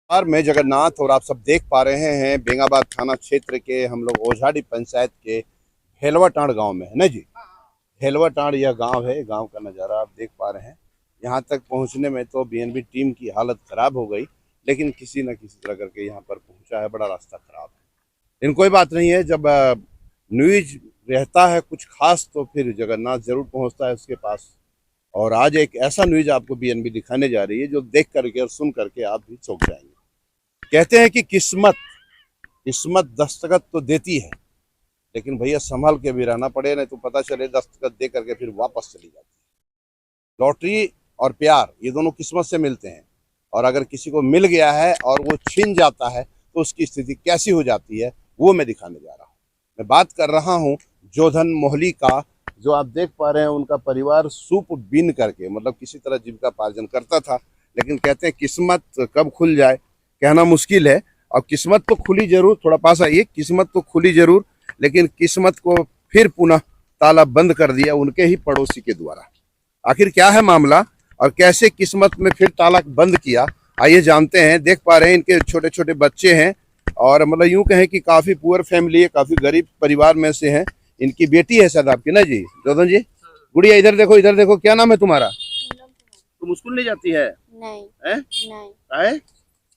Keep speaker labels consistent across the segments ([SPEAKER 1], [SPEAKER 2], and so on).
[SPEAKER 1] नमस्कार, मैं जगन्नाथ और आप सब देख पा रहे हैं बेंगाबाद थाना क्षेत्र के हम लोग ओझाड़ी पंचायत के हेलवाटांड़ गांव में है ना जी। हेलवाटांड़ यह गांव है। गांव का नज़ारा आप देख पा रहे हैं। यहां तक पहुंचने में तो बीएनबी टीम की हालत खराब हो गई, लेकिन किसी न किसी तरह करके यहां पर पहुंचा है। बड़ा रास्ता खराब है, लेकिन कोई बात नहीं है। जब न्यूज रहता है कुछ खास तो फिर जगन्नाथ जरूर पहुंचता है उसके पास। और आज एक ऐसा न्यूज आपको बीएनबी दिखाने जा रही है जो देख करके और सुन करके आप भी चौंक जाएंगे। कहते हैं कि किस्मत किस्मत दस्तखत तो देती है, लेकिन भैया संभल के भी रहना पड़े, नहीं तो पता चले दस्तखत दे करके फिर वापस चली जाती है। लॉटरी और प्यार ये दोनों किस्मत से मिलते हैं, और अगर किसी को मिल गया है और वो छीन जाता है तो उसकी स्थिति कैसी हो जाती है वो मैं दिखाने जा रहा हूँ। मैं बात कर रहा हूँ जोधन मोहली का। जो आप देख पा रहे हैं उनका परिवार सूप बीन करके मतलब किसी तरह जीविकापार्जन करता था, लेकिन कहते हैं किस्मत कब खुल जाए कहना मुश्किल है। और किस्मत तो खुली जरूर, थोड़ा पास आइए, किस्मत तो खुली जरूर, लेकिन किस्मत को फिर पुनः ताला बंद कर दिया उनके ही पड़ोसी के द्वारा। आखिर क्या है मामला और कैसे किस्मत में फिर ताला बंद किया, आइए जानते हैं। देख पा रहे हैं इनके छोटे छोटे बच्चे हैं, और मतलब यूं कहें कि काफी पुअर फैमिली है, काफी गरीब परिवार में से है। इनकी बेटी है शायद आपकी ना जी, जोधन जी। गुड़िया इधर देखो, इधर देखो, क्या नाम है तुम्हारा? तुम स्कूल नहीं जाती है?
[SPEAKER 2] नहीं
[SPEAKER 1] है?
[SPEAKER 2] नहीं,
[SPEAKER 1] काहे?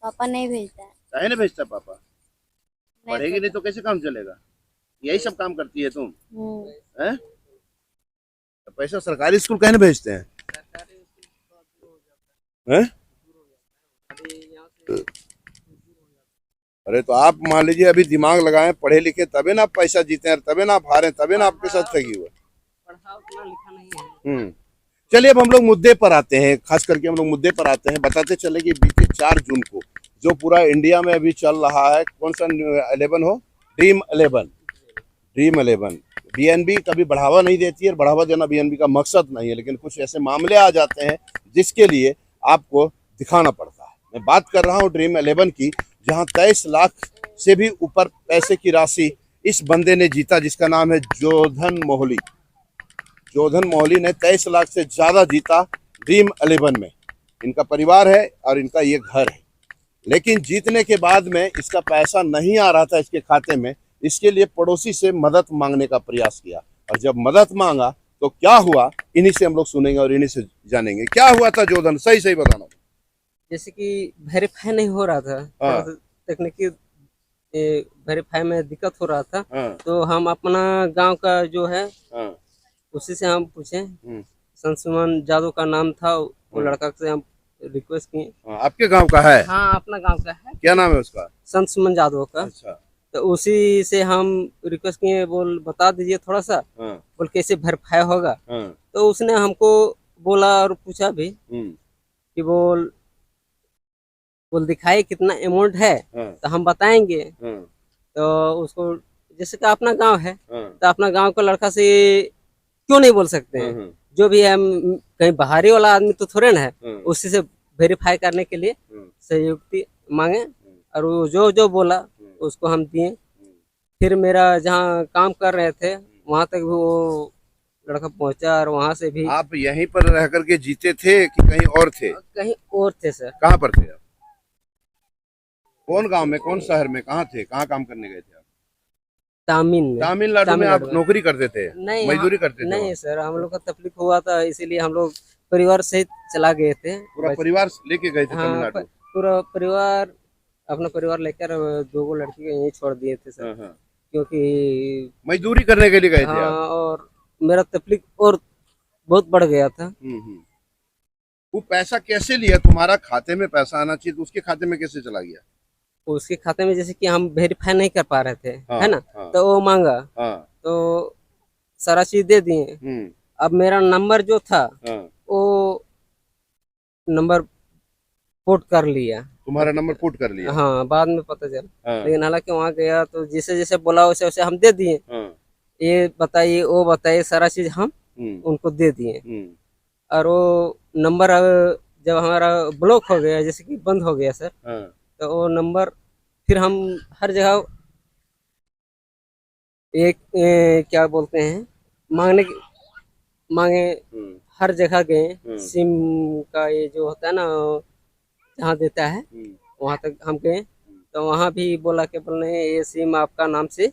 [SPEAKER 2] पापा नहीं भेजता है।
[SPEAKER 1] काहे नहीं भेजता पापा?
[SPEAKER 2] नहीं
[SPEAKER 1] पढ़ेगी नहीं
[SPEAKER 2] पता।
[SPEAKER 1] तो कैसे काम चलेगा? यही सब काम करती है तुम? हैं? तो पैसा सरकारी स्कूल कहने भेजते हैं? हैं? अरे तो आप मान लीजिए अभी दिमाग लगाएं, पढ़े लिखे, तबे ना आप पैसा जीते हैं, तबे ना आप हारे, तबे ना आपके साथ ठगी हुआ।
[SPEAKER 3] पढ़ा उतना लिखा नहीं है।
[SPEAKER 1] चलिए अब हम लोग मुद्दे पर आते हैं, खास करके हम लोग मुद्दे पर आते हैं। बताते चले कि बीते 4 जून को जो पूरा इंडिया में अभी चल रहा है, कौन सा 11 हो, ड्रीम 11 बीएनबी कभी बढ़ावा नहीं देती है, और बढ़ावा देना बीएनबी का मकसद नहीं है, लेकिन कुछ ऐसे मामले आ जाते हैं जिसके लिए आपको दिखाना पड़ता है। मैं बात कर रहा हूँ ड्रीम 11 की, जहाँ 23 लाख से भी ऊपर पैसे की राशि इस बंदे ने जीता, जिसका नाम है जोधन मोहली। जोधन मोहली ने 23 लाख से ज्यादा जीता ड्रीम 11 में। इनका परिवार है और इनका ये घर है, लेकिन जीतने के बाद में इसका पैसा नहीं आ रहा था इसके खाते में। इसके लिए पड़ोसी से मदद मांगने का प्रयास किया, और जब मदद मांगा तो क्या हुआ इन्हीं से हम लोग सुनेंगे और इन्हीं से जानेंगे क्या हुआ था। जोधन सही सही बताना।
[SPEAKER 3] जैसे कि वेरीफाई नहीं हो रहा था, थोड़ा सा तकनीकी वेरीफाई में दिक्कत हो रहा था। तो हम अपना गांव का जो है उसी से हम पूछे, संत जादव का नाम था, वो लड़का से हम रिक्वेस्ट किए।
[SPEAKER 1] आपके गांव का है?
[SPEAKER 3] हाँ, अपना गांव का है।
[SPEAKER 1] क्या नाम है उसका?
[SPEAKER 3] संत सुमन जादव का।
[SPEAKER 1] अच्छा।
[SPEAKER 3] तो उसी से हम रिक्वेस्ट किए, बोल बता दीजिए थोड़ा सा, बोल कैसे वेरीफाई होगा। तो उसने हमको बोला और पूछा भी कि बोल दिखाए कितना अमाउंट है, तो हम बताएंगे। तो उसको जैसे कि अपना गांव है, तो अपना गांव का लड़का से क्यों नहीं बोल सकते हैं। जो भी है, हम कहीं बाहरी वाला आदमी तो थोड़े ना है, उसी से वेरीफाई करने के लिए सहयोगी मांगे, और वो जो जो बोला उसको हम दिए। फिर मेरा जहाँ काम कर रहे थे वहां तक भी वो लड़का पहुंचा, और वहां से भी।
[SPEAKER 1] आप यहीं पर रह करके जीते थे कि कहीं और थे?
[SPEAKER 3] कहीं और थे सर।
[SPEAKER 1] कहाँ पर थे आप? कौन गांव में, कौन शहर में, कहाँ थे, कहाँ काम करने गए थे आप? तमिलनाडु में आप नौकरी करते थे?
[SPEAKER 3] नहीं,
[SPEAKER 1] मजदूरी करते थे?
[SPEAKER 3] नहीं सर, हम लोग का तकलीफ हुआ था, इसीलिए हम लोग परिवार सहित चला गए थे।
[SPEAKER 1] पूरा परिवार लेके गए थे तमिलनाडु?
[SPEAKER 3] पूरा परिवार, अपना परिवार लेकर 2 लड़की को यहीं छोड़ दिए थे सर। क्योंकि
[SPEAKER 1] मजदूरी करने के लिए गए थे आप?
[SPEAKER 3] और मेरा तकलीफ और बहुत बढ़ गया था।
[SPEAKER 1] वो पैसा कैसे लिया? तुम्हारा खाते में पैसा आना चाहिए तो उसके खाते में कैसे चला गया?
[SPEAKER 3] उसके खाते में जैसे कि हम वेरीफाई नहीं कर पा रहे थे, है ना। तो वो मांगा, तो सारा चीज दे दिए। अब मेरा नंबर जो था वो नंबर पोर्ट कर लिया।
[SPEAKER 1] तुम्हारा नंबर पोर्ट कर लिया?
[SPEAKER 3] हाँ, बाद में पता चला। लेकिन हालांकि वहाँ गया तो जैसे जैसे बोला वैसे वैसे हम दे दिए। ये बताइए वो बताइए, सारा चीज हम उनको दे दिए। और वो नंबर जब हमारा ब्लॉक हो गया, जैसे कि बंद हो गया सर, तो वो नंबर फिर हम हर जगह एक क्या बोलते हैं, मांगे हर जगह गए। सिम का ये जो होता है ना, जहाँ देता है वहां तक हम गए तो वहां भी बोला कि बोलने ये सिम आपका नाम से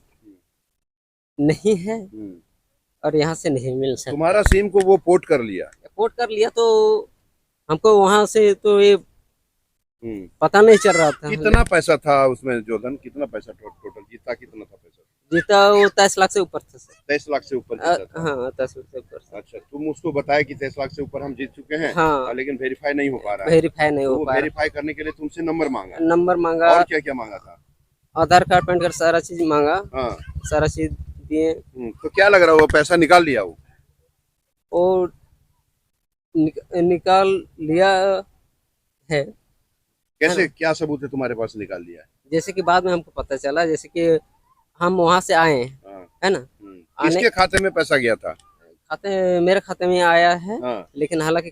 [SPEAKER 3] नहीं है और यहाँ से नहीं मिल सकता।
[SPEAKER 1] तुम्हारा सिम को वो पोर्ट कर लिया?
[SPEAKER 3] पोर्ट कर लिया तो हमको वहां से तो ये पता नहीं चल रहा था।
[SPEAKER 1] कितना पैसा था उसमें जोधन, कितना पैसा टोटल जीता, कितना था पैसा?
[SPEAKER 3] जीता वो 23 लाख से ऊपर था सर।
[SPEAKER 1] 23 लाख से ऊपर जीता था?
[SPEAKER 3] हाँ 23 लाख से ऊपर।
[SPEAKER 1] अच्छा, तुम उसको बताया कि 23 लाख से ऊपर हम जीत चुके हैं।
[SPEAKER 3] हाँ
[SPEAKER 1] लेकिन वेरीफाई नहीं हो पा रहा है।
[SPEAKER 3] वेरीफाई नहीं हो
[SPEAKER 1] तो
[SPEAKER 3] पा रहा।
[SPEAKER 1] वेरीफाई करने के लिए तुमसे नंबर मांगा?
[SPEAKER 3] नंबर मांगा
[SPEAKER 1] और क्या क्या मांगा था?
[SPEAKER 3] आधार कार्ड पैन कार्ड सारा चीज मांगा।
[SPEAKER 1] हाँ
[SPEAKER 3] सारा चीज दिए।
[SPEAKER 1] तो क्या लग रहा है वो पैसा निकाल लिया?
[SPEAKER 3] वो निकाल लिया है।
[SPEAKER 1] कैसे, क्या सबूत है तुम्हारे पास निकाल लिया है?
[SPEAKER 3] जैसे कि बाद में हमको पता चला, जैसे कि हम वहां से आए हैं,
[SPEAKER 1] हाँ।
[SPEAKER 3] है ना।
[SPEAKER 1] किसके खाते में पैसा गया था?
[SPEAKER 3] मेरे खाते में आया है।
[SPEAKER 1] हाँ।
[SPEAKER 3] लेकिन हालांकि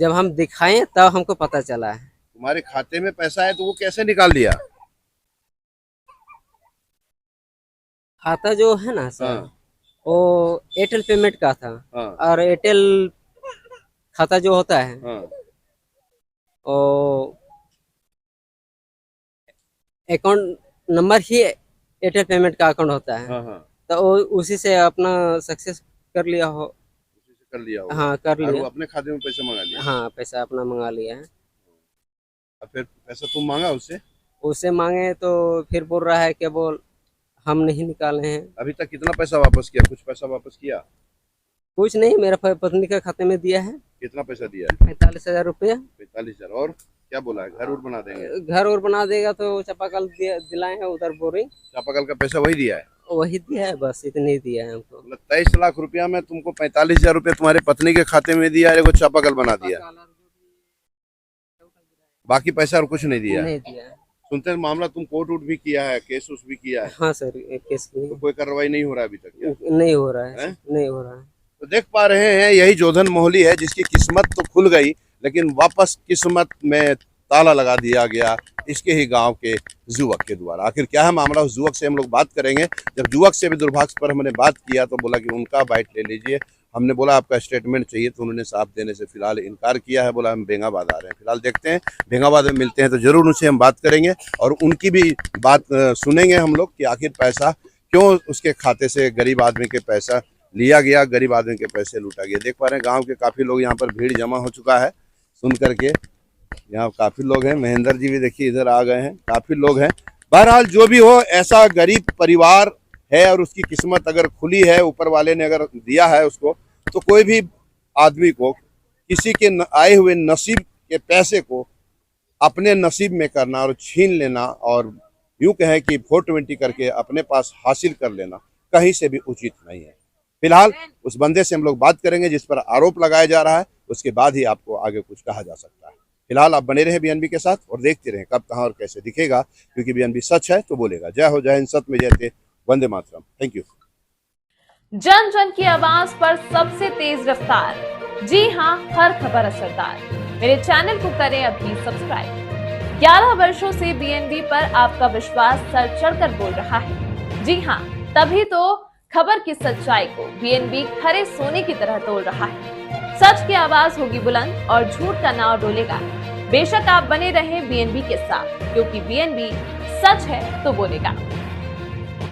[SPEAKER 3] जब हम दिखाएं तब हमको पता चला है।
[SPEAKER 1] तुम्हारे खाते में पैसा है तो वो कैसे निकाल लिया?
[SPEAKER 3] खाता जो है ना सर,
[SPEAKER 1] हाँ।
[SPEAKER 3] वो एयरटेल पेमेंट का था।
[SPEAKER 1] हाँ।
[SPEAKER 3] और एयरटेल खाता जो होता है,
[SPEAKER 1] हाँ।
[SPEAKER 3] वो अकाउंट नंबर ही एयरटेल पेमेंट का अकाउंट होता है।
[SPEAKER 1] हाँ। हाँ।
[SPEAKER 3] तो वो उसी से अपना सक्सेस कर लिया हो।
[SPEAKER 1] उसी से कर लिया होगा।
[SPEAKER 3] हाँ कर
[SPEAKER 1] और वो
[SPEAKER 3] लिया।
[SPEAKER 1] अपने खाते में पैसा मंगा लिया?
[SPEAKER 3] हाँ पैसा अपना मंगा लिया है।
[SPEAKER 1] और फिर पैसा तुम मांगा उससे?
[SPEAKER 3] उससे मांगे तो फिर बोल रहा है कि बोल हम नहीं निकाले हैं।
[SPEAKER 1] अभी तक कितना पैसा वापस किया? कुछ पैसा वापस किया?
[SPEAKER 3] कुछ नहीं, मेरा पत्नी के खाते में दिया है।
[SPEAKER 1] कितना पैसा दिया?
[SPEAKER 3] 45,000 रुपया।
[SPEAKER 1] 45,000। और क्या बोला है, घर और बना देंगे?
[SPEAKER 3] घर और बना देगा तो चापाकल दिलाए हैं उधर बोरिंग।
[SPEAKER 1] चापाकल का पैसा वही दिया है?
[SPEAKER 3] वही दिया है, बस इतनी दिया है हमको।
[SPEAKER 1] मतलब 23 लाख रुपया में तुमको 45,000 रुपया तुम्हारे पत्नी के खाते में दिया है, एगो चापाकल बना दिया, बाकी पैसा और कुछ नहीं दिया?
[SPEAKER 3] नहीं दिया है।
[SPEAKER 1] सुनते हैं मामला तुम कोर्ट उट भी किया है, केस उस भी किया है?
[SPEAKER 3] हाँ सर केस की
[SPEAKER 1] तो कोई कार्रवाई नहीं हो रहा है अभी तक क्या?
[SPEAKER 3] नहीं हो रहा है,
[SPEAKER 1] है?
[SPEAKER 3] नहीं हो रहा है।
[SPEAKER 1] तो देख पा रहे हैं यही जोधन मोहली है जिसकी किस्मत तो खुल गई लेकिन वापस किस्मत में ताला लगा दिया गया इसके ही गांव के युवक के द्वारा। आखिर क्या है मामला, उस युवक से हम लोग बात करेंगे। जब युवक से भी दुर्भाग्य पर हमने बात किया तो बोला कि उनका बाइट ले लीजिए। हमने बोला आपका स्टेटमेंट चाहिए तो उन्होंने साफ देने से फिलहाल इनकार किया है। बोला हम बेंगाबाद आ रहे हैं। फिलहाल देखते हैं, बेंगाबाद में मिलते हैं तो जरूर उनसे हम बात करेंगे और उनकी भी बात सुनेंगे हम लोग कि आखिर पैसा क्यों उसके खाते से गरीब आदमी के पैसा लिया गया, गरीब आदमी के पैसे लूटा गया। देख पा रहे हैं गांव के काफ़ी लोग यहाँ पर भीड़ जमा हो चुका है। सुन करके यहाँ काफ़ी लोग हैं। महेंद्र जी भी देखिए इधर आ गए हैं, काफ़ी लोग हैं। बहरहाल जो भी हो, ऐसा गरीब परिवार है और उसकी किस्मत अगर खुली है, ऊपर वाले ने अगर दिया है उसको, तो कोई भी आदमी को किसी के आए हुए नसीब के पैसे को अपने नसीब में करना और छीन लेना और यूं कहें कि 420 करके अपने पास हासिल कर लेना कहीं से भी उचित नहीं है। फिलहाल उस बंदे से हम लोग बात करेंगे जिस पर आरोप लगाया जा रहा है, उसके बाद ही आपको आगे कुछ कहा जा सकता है। फिलहाल आप बने रहे बीएनबी के साथ और देखते रहें कब कहां और कैसे दिखेगा, क्योंकि बीएनबी सच है तो बोलेगा। जय हो, जय हिंद, सत्य में जयते, वंदे मातरम। Thank you.
[SPEAKER 4] जन जन की आवाज पर सबसे तेज रफ्तार, जी हां, हर खबर असरदार। मेरे चैनल को करें अभी सब्सक्राइब। 11 वर्षों से बीएनबी पर आपका विश्वास सर चढ़कर बोल रहा है। जी हां, तभी तो खबर की सच्चाई को बीएनबी खरे सोने की तरह तोल रहा है। सच की आवाज होगी बुलंद और झूठ का नाव डोलेगा। बेशक आप बने रहें बीएनबी के साथ, क्योंकि बीएनबी सच है तो बोलेगा।